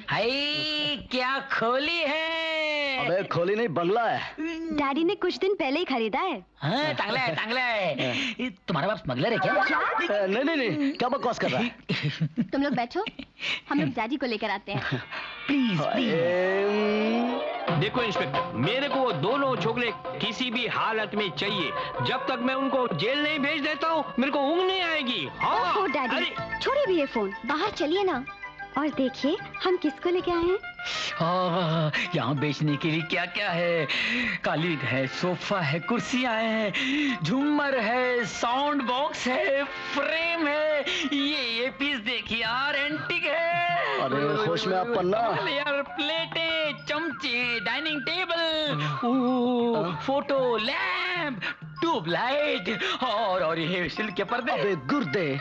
हाय, क्या खोली है? अबे खोली नहीं, बंगला है। डैडी ने कुछ दिन पहले ही खरीदा है। हाँ, टांगला है, टांगला है। तुम्हारा बाप स्मगलर है क्या? नहीं नहीं नहीं, क्या बकवास कर रहा है? तुम लोग बैठो, हम लोग डैडी को लेकर आते हैं। Please please. देखो इंस्पेक्टर, मेरे को वो दोनों छोकरे किसी भी हालत में चाहिए। जब तक मैं उनको जेल नहीं भेज देता हूँ, मेरे को ऊँग नहीं आएगी। हाँ डैडी, छोड़िए भी ये फोन, बाहर चलिए ना। और देखिए हम किसको लेके आए हैं। यहाँ बेचने के लिए क्या क्या है? कालीन है, सोफा है, कुर्सियां हैं, झूमर है, साउंड बॉक्स है, फ्रेम है। ये पीस देखिए यार, एंटीक है। अरे होश में आप पन्ना। यार प्लेटें, चमचे, dining table, photo lamp, tubelight और ये सिल्क के पर्दे। अबे गुर्दे,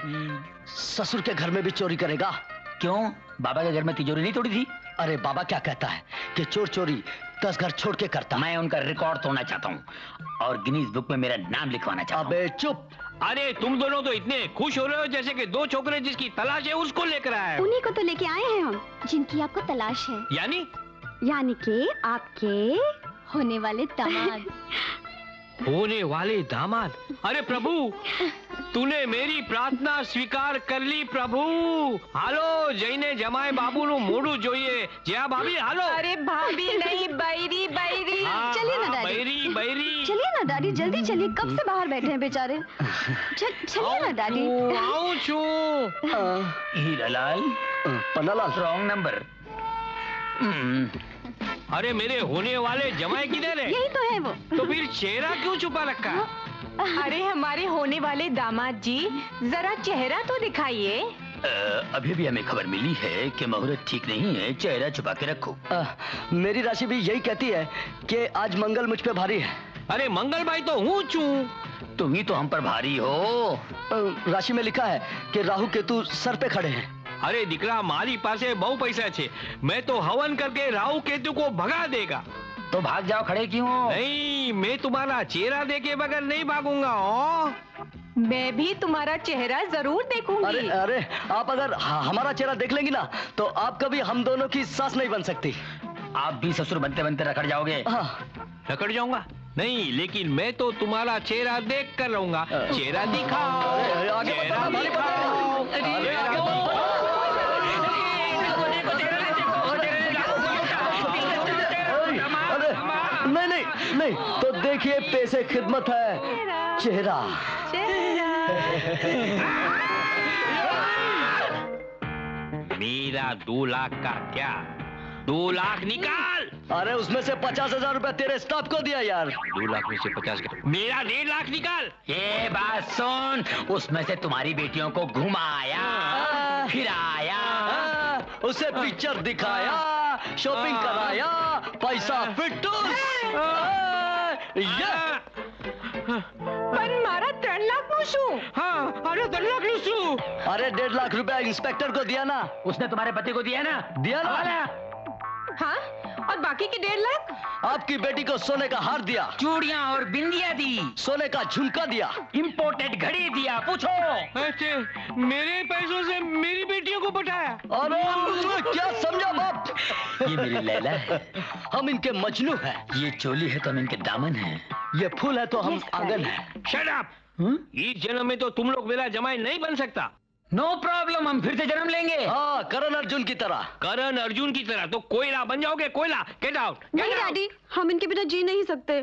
ससुर के घर में भी चोरी करेगा? क्यों, बाबा के घर में तिजोरी नहीं तोड़ी थी? अरे बाबा क्या कहता है कि चोर चोरी 10 घर छोड़ के करता। मैं उनका रिकॉर्ड तोड़ना चाहता हूँ और गिनीज बुक में मेरा नाम लिखवाना चाहता हूँ। अबे चुप। अरे तुम दोनों तो इतने खुश हो रहे हो जैसे कि दो छोकरे जिसकी तलाश है उसको लेकर आए हो। उन्हीं को तो लेके आए हैं हम, जिनकी आपको तलाश है। यानी कि आपके होने वाले दामाद। होने वाले दामाद? अरे प्रभु, तूने मेरी प्रार्थना स्वीकार कर ली प्रभु। हालो, जईने जमाए बाबू नु मोड़ू जोइए। जया भाभी हालो। अरे भाभी नहीं, बैरी बैरी। चलिए ना डैडी। बैरी बैरी। चलिए ना डैडी, जल्दी चलिए, कब से बाहर बैठे हैं बेचारे। चलिए ना डैडी। आऊं छू। Hiralal, Pannalal, wrong number. अरे मेरे होने वाले जमाए किधर है? यही तो है वो। तो फिर चेहरा क्यों छुपा रखा है? अरे हमारे होने वाले दामाद जी, जरा चेहरा तो दिखाइए। अभी भी हमें खबर मिली है कि मुहूर्त ठीक नहीं है, चेहरा छुपा के रखो। मेरी राशि भी यही कहती है कि आज मंगल मुझ पे भारी है। अरे मंगल भाई तो हूँ चू। तुम ही तो हम पर भारी हो। राशि में लिखा है कि राहु केतु सर पे खड़े हैं। अरे दिकरा, मारी पासे बहु पैसा छे। मैं तो हवन करके राहु केतु को भगा देगा। तो भाग जाओ, खड़े क्यों हो? नहीं, मैं तुम्हारा चेहरा देखे बगैर नहीं भागूंगा। मैं भी तुम्हारा चेहरा जरूर देखूंगी। अरे अरे, आप अगर हमारा चेहरा देख लेंगी ना, तो आप कभी हम दोनों की सास नहीं बन सकती। आप भी ससुर बनते बनते रखड़ जाओगे। रखड़ जाऊंगा? नहीं, लेकिन मैं तो तुम्हारा चेहरा देख कर रहूंगा। चेहरा दिखाओ, चेहरा दिखाओ। नहीं नहीं नहीं, तो देखिए पैसे खिदमत है, चेहरा। मेरा 2 लाख का क्या? 2 लाख निकाल। अरे उसमें से 50,000 रुपया तेरे स्टाफ को दिया यार। 2 लाख में से 50। मेरा 1.5 लाख निकाल। ये बात सुन, उसमें से तुम्हारी बेटियों को घुमाया, फिराया, उसे पिक्चर दिखाया, शॉपिंग कराया, पैसा फिटूस। पर मारा 3 लाख पूछू। हाँ, अरे 3 लाख लूसू। अरे 1.5 लाख रुपया इंस्पेक्टर को दिया ना। उसने तुम्हारे पति को दिया ना? दिया ना। हाँ, और बाकी के 1.5 लाख? आपकी बेटी को सोने का हार दिया, चूड़ियां और बिंदिया दी, सोने का झुमका दिया, इंपोर्टेड घड़ी दिया। पूछो। ऐसे मेरे पैसों से मेरी बेटियों को पटाया। अरे क्या समझा बाप? ये मेरी लैला है, हम इनके मजनू हैं। ये चोली है तो हम इनके दामन हैं। ये फूल है तो हम आंगन हैं। Shut up. इस जन्म में तो तुम लोग मेरा जमाई नहीं बन सकता। नो प्रॉब्लम, हम फिर से जन्म लेंगे। हाँ, करण अर्जुन की तरह। करण अर्जुन की तरह? तो कोयला बन जाओगे, कोयला। Get out. नहीं डैडी, हम इनके बिना जी नहीं सकते।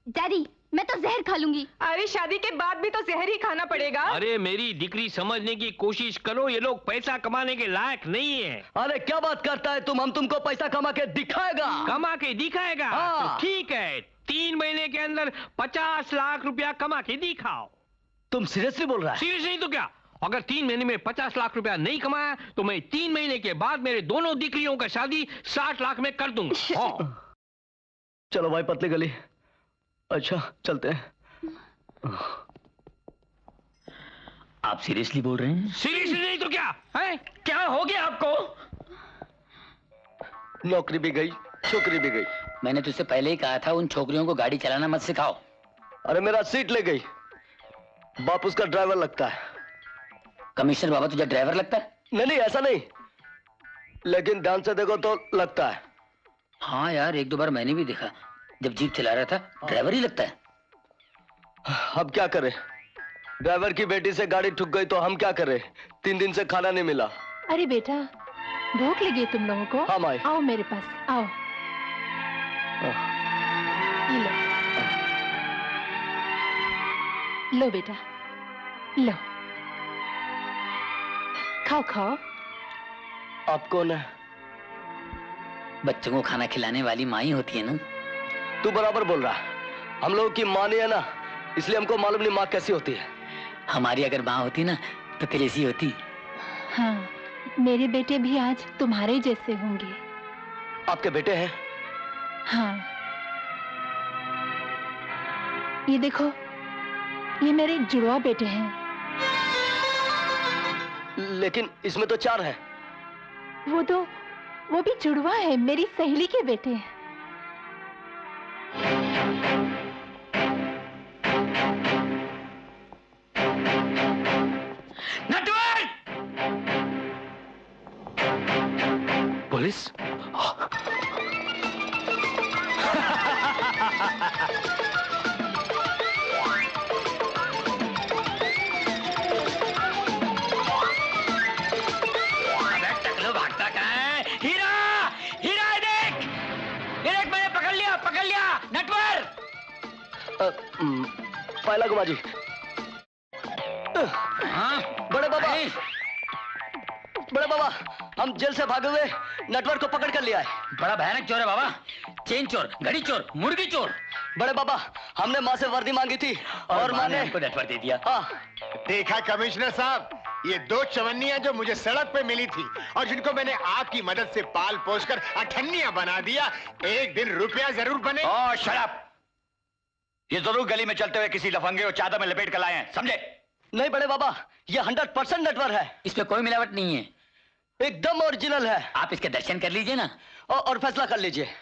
डैडी, मैं तो जहर खा लूंगी। अरे शादी के बाद भी तो जहर ही खाना पड़ेगा। अरे मेरी दिकरी, समझने की कोशिश करो, ये लोग पैसा कमाने के लायक नहीं है। अरे क्या बात करता है तुम? हम तुमको पैसा कमा के दिखाएगा। कमा के दिखाएगा? हाँ। तो ठीक है, 3 महीने के अंदर 50 लाख रुपया कमा के दिखाओ। तुम सीरियसली बोल रहा है? सीरियस नहीं तो क्या? अगर 3 महीने में 50 लाख रुपया नहीं कमाया तो मैं 3 महीने के बाद मेरे दोनों दिकरियों का शादी 60 लाख में कर दूंगा। चलो भाई, पतली गली। अच्छा चलते हैं। आप सीरियसली बोल रहे हैं? सीरियसली नहीं तो क्या है? क्या हो गया आपको? नौकरी भी गई, छोकरी भी गई। मैंने तुझसे पहले ही कहा था उन छोकरियों को गाड़ी चलाना मत सिखाओ। अरे मेरा सीट ले गई, बाप उसका ड्राइवर लगता है। कमिश्नर बाबा तुझे ड्राइवर लगता है? नहीं नहीं, ऐसा नहीं, लेकिन ध्यान से देखो तो लगता है। हाँ यार, एक दो बार मैंने भी देखा, जब जीप चला रहा था ड्राइवर ही लगता है। अब क्या करें? ड्राइवर की बेटी से गाड़ी ठुक गई तो हम क्या करें? 3 दिन से खाना नहीं मिला। अरे बेटा, भूख लगी है तुम लोगों को? हाँ माई। आओ मेरे पास, आओ। ये लो बेटा, लो, खाओ खाओ। आप कौन है? बच्चों को खाना खिलाने वाली माँ ही होती है ना। तू बराबर बोल रहा है। हम लोगों की माँ नहीं है ना, इसलिए हमको मालूम नहीं माँ कैसी होती है। हमारी अगर माँ होती ना तो तेरे सी होती। हाँ, मेरे बेटे भी आज तुम्हारे जैसे होंगे। आपके बेटे हैं? हाँ, ये देखो, ये मेरे जुड़वा बेटे हैं। लेकिन इसमें तो 4 है। वो भी जुड़वा है, मेरी सहेली के बेटे हैं। पुलिस? भागता कहाँ है? हीरा, हीरा देख, ये देख, मैंने पकड़ लिया नटवर। पहला गुमा जी। हाँ? बड़े बाबा, हम जेल से भागे हुए नटवर को पकड़ कर लिया है। बड़ा भयानक चोर है बाबा, चेन चोर, घड़ी चोर, मुर्गी चोर। बड़े बाबा, हमने माँ से वर्दी मांगी थी और माँ ने हमको नटवर दे दिया। हाँ। देखा कमिश्नर साहब, ये 2 चवन्नियां जो मुझे सड़क पे मिली थी और जिनको मैंने आपकी मदद से पाल पोस कर अठन्नियां बना दिया, एक दिन रुपया जरूर बने। ओह शराब, ये जरूर गली में चलते हुए किसी लफंगे और चादर में लपेट कर लाए हैं, समझे? नहीं बड़े बाबा, ये 100% नटवर है। इसमें कोई मिलावट नहीं है, एकदम ओरिजिनल है। आप इसके दर्शन कर लीजिए ना और फैसला कर लीजिए।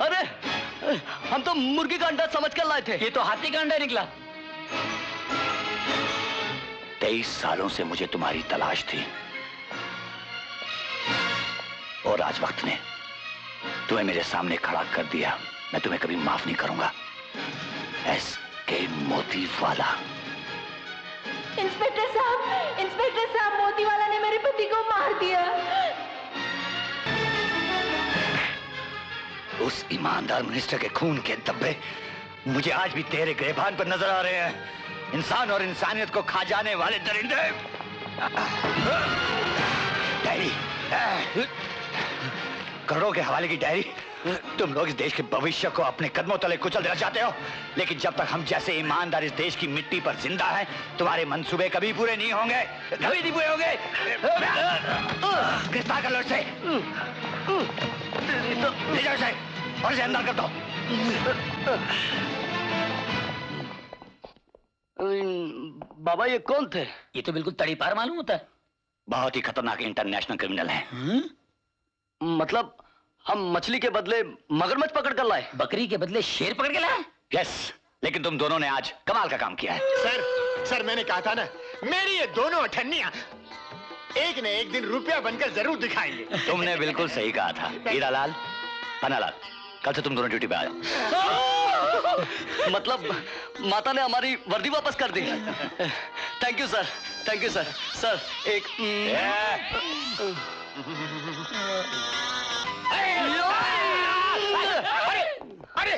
अरे, हम तो मुर्गी का अंडा समझ कर लाए थे। ये तो हाथी का अंडा निकला। 23 सालों से मुझे तुम्हारी तलाश थी और आज वक्त ने तुम्हें मेरे सामने खड़ा कर दिया। मैं तुम्हें कभी माफ नहीं करूंगा। एस.के. मोतीवाला। इंस्पेक्टर साहब, मोतीवाला ने मेरे पति को मार दिया। उस ईमानदार मिनिस्टर के खून के धब्बे मुझे आज भी तेरे गिरबान पर नजर आ रहे हैं। इंसान और इंसानियत को खा जाने वाले दरिंदे। डायरी, करोड़ों के हवाले की डायरी। तुम लोग इस देश के भविष्य को अपने कदमों तले कुचल देना चाहते हो, लेकिन जब तक हम जैसे ईमानदार इस देश की मिट्टी पर जिंदा हैं, तुम्हारे मंसूबे कभी पूरे नहीं होंगे, कभी नहीं पूरे होंगे। गिरफ्तार कर लो इसे, ले जाओ इसे और इसे अंदर कर दो। बाबा, ये कौन थे? ये तो बिल्कुल तड़ीपार मालूम होता है। बहुत ही खतरनाक इंटरनेशनल क्रिमिनल हैं। मतलब हम मछली के बदले मगरमच्छ पकड़ कर लाए? बकरी के बदले शेर पकड़ के लाए? यस, लेकिन तुम दोनों ने आज कमाल का काम किया है। सर मैंने कहा था ना, मेरी ये दोनों अठन्नियां एक न एक दिन रुपया बनकर जरूर दिखाएंगे। तुमने बिल्कुल सही कहा था। हीरालाल, पन्नालाल, कल से तुम दोनों ड्यूटी पे आ जाओ। मतलब माता ने हमारी वर्दी वापस कर दी। Thank you sir, thank you sir. Sir एक अरे